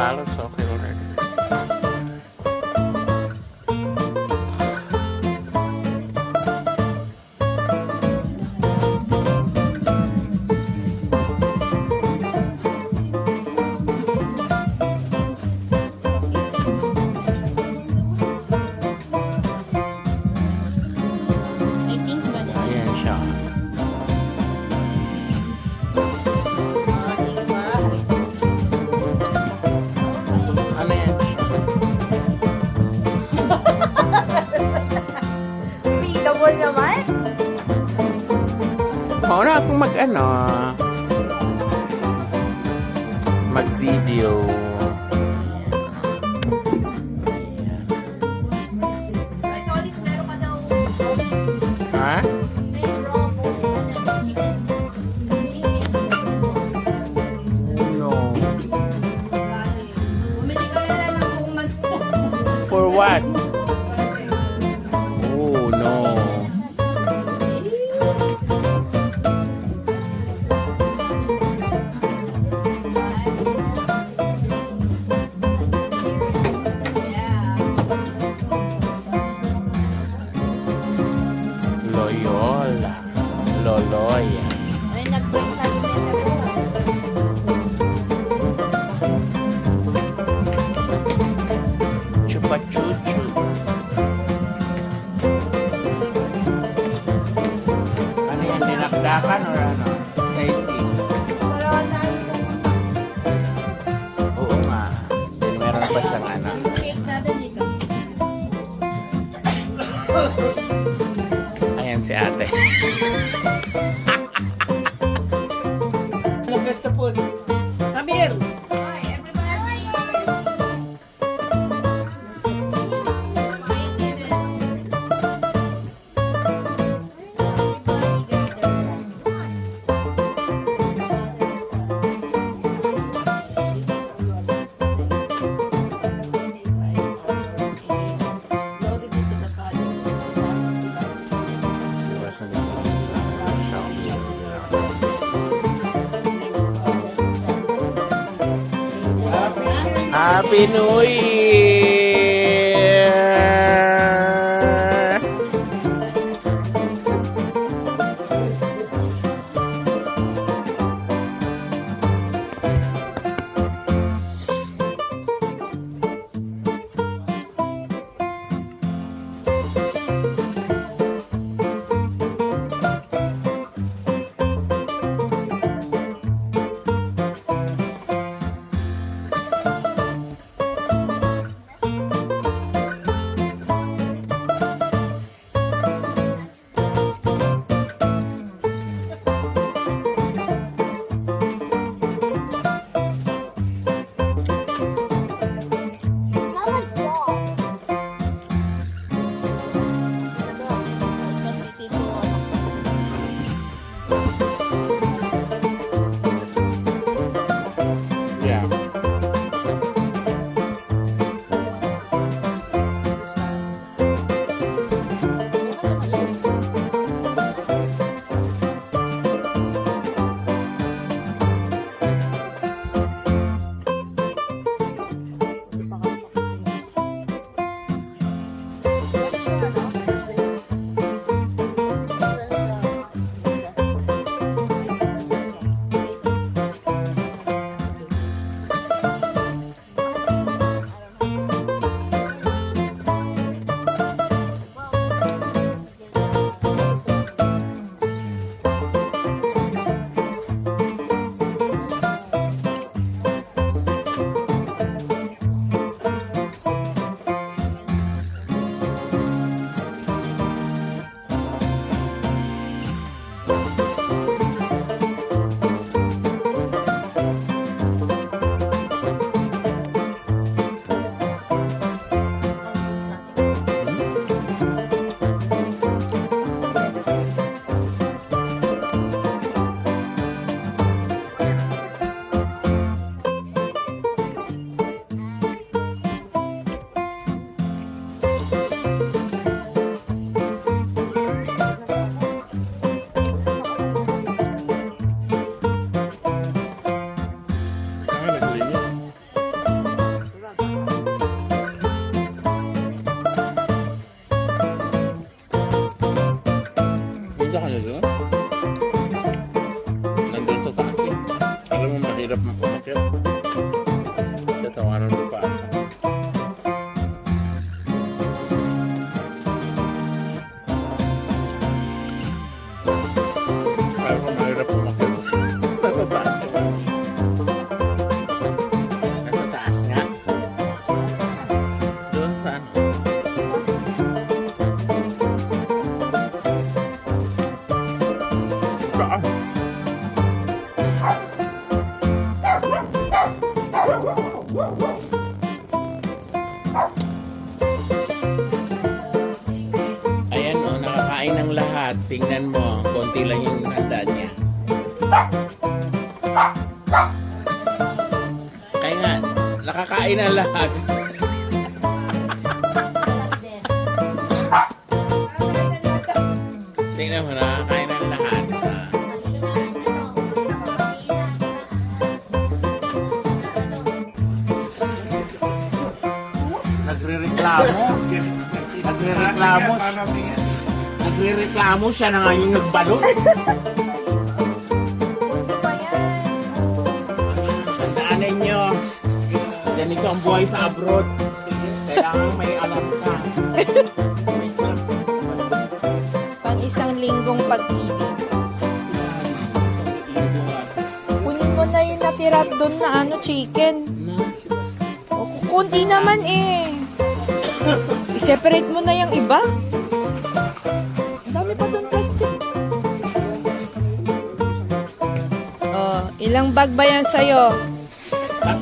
halos okay already. I think ba din? Ayan siya. Diba? Ano yan siya? Readable naman. Mauna akong mag-video. I thought it's meron ka daw. Ha? May raw bone na chicken. No. Bumili ka na lang kung For what? Oh, no. Loyola. Loloy. Ay, nag-break tayo nito po. Chupa chuchu. Ano yan? Dinakdakan or ano? Sisig. Oo nga. Then meron pa siyang ano. Cake natin dito. Ayan si ate. Amir! Hi, everybody. She wasn't in the shop. Happy New Year! mahirap makumakit. Tatawanan mo pa. Pero mahirap makumakit. Bababa. Nasa taas nga. Doon sa ano? Saan? Ayan o, nakakain ng lahat. Tingnan mo, konti lang yung handa niya. Kaya nga, nakakain ng lahat. Tingnan mo, nakakain ng lahat. Nagre-reklamo. Nagre-reklamo. Nagre-reklamo siya na nga yung nagbalot. Tandaan ninyo, ganito ang buhay sa abroad. Kailangan may alam ka. Pang isang linggong pag-ibig. Kunin mo na yung natira doon na ano, chicken. O, kunti naman eh. I-separate mo na yung iba. Ang dami pa doon plastic. Oh, ilang bag ba yan sa'yo? 3,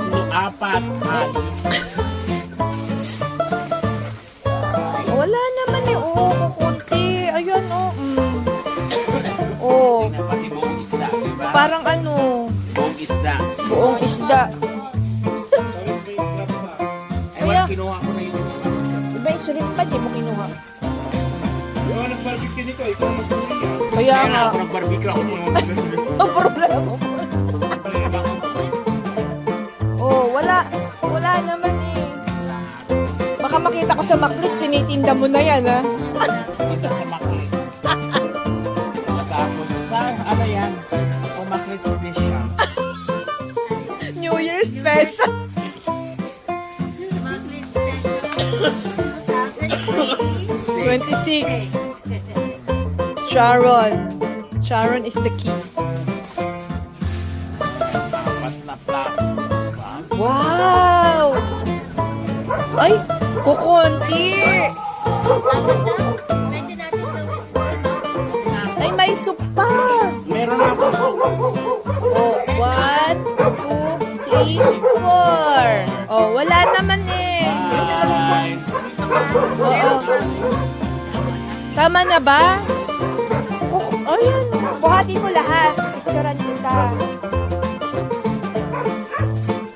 4, 5. Wala naman eh. Oo, kukunti. Ayan, oh. Oh, Tingnan pati buong isda, diba? parang ano, Buong isda. buong isda. Ewan, kinuha ko na yung Iba yung shrimp pa, di mo kinuha. Yung nag-barbecue nito, ikaw mag-uli yan. Kaya Kaya nga, ako nag-barbecue ako mga ang problema mo. Oh, wala naman eh. Baka makita ko sa Maclis, tinitinda mo na yan, ha? Kita sa Maclis. Tapos sa ano yan? O Maclis special. New Year's special. 26. Sharon is the key. 4 na plus. Diba? Wow! Ay, kukunti. Ay, may soup pa. Meron ako Oh, 1, 2, 3, 4. Oh, wala naman eh. Bye. Oo. Tama na ba? Ayun. Buhati mo lahat. Picturean kita.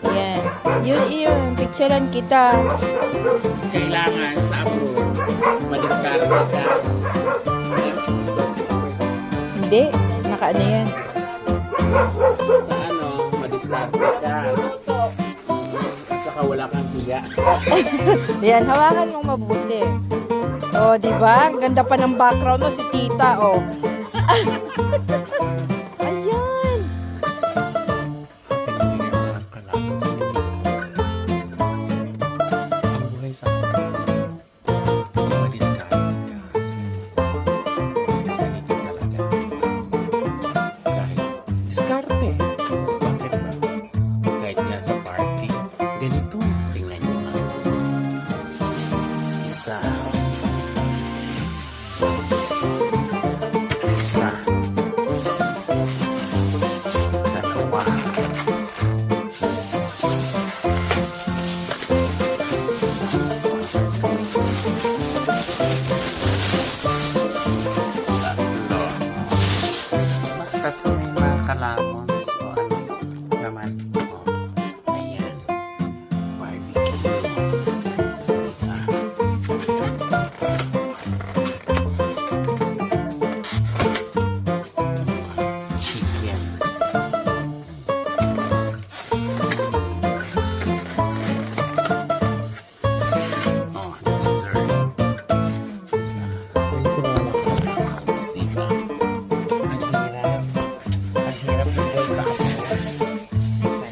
Yan. Yun. Picturean kita. Kailangan sa abroad, madiskarte ka. Hindi. Naka-ano yan. Sa ano, madiskarte ka. At saka wala kang higa. Yan. Hawakan mong mabuti. Oh, di ba? Ang ganda pa ng background mo si tita, oh. Ayan. Pinibigyan mo ng kalaban sa inyo. Ang buhay sa akin, madiskarte ka. Ganito talaga. Kahit diskarte. Bakit ba? Kahit nga sa party, ganito. Tingnan nyo nga. Isa. Dalawa. Tatlo. Tatlo na yung mga kalamon. So, ano naman? Oh, ayan. Barbecue. Isa. Chicken. Oh, dessert. Ganito na lang ako. Diba? Ang hirap. Ang hirap buhay sa kapatid.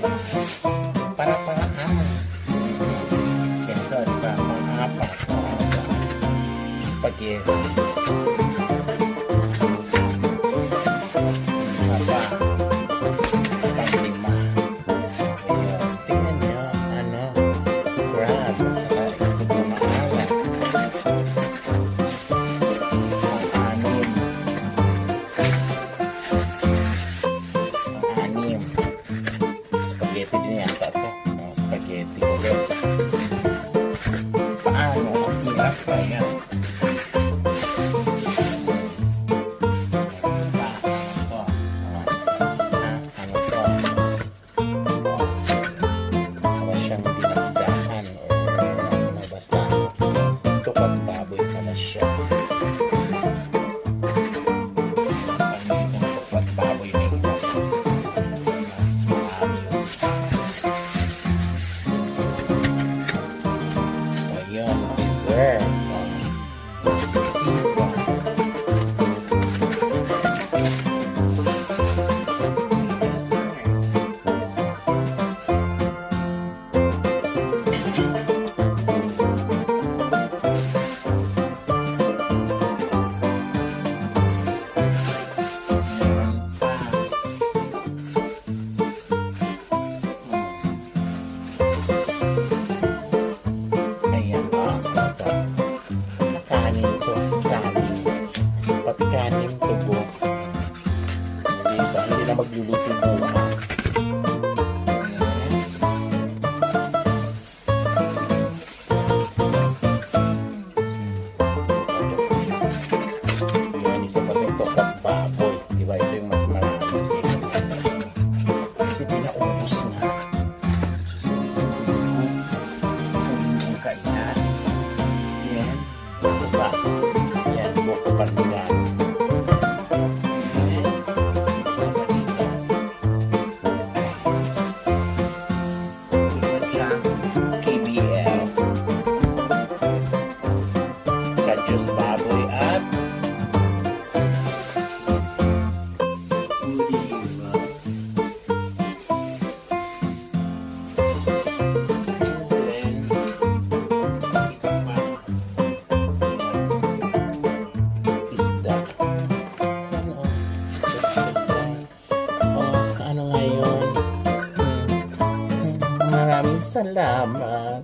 Salamat.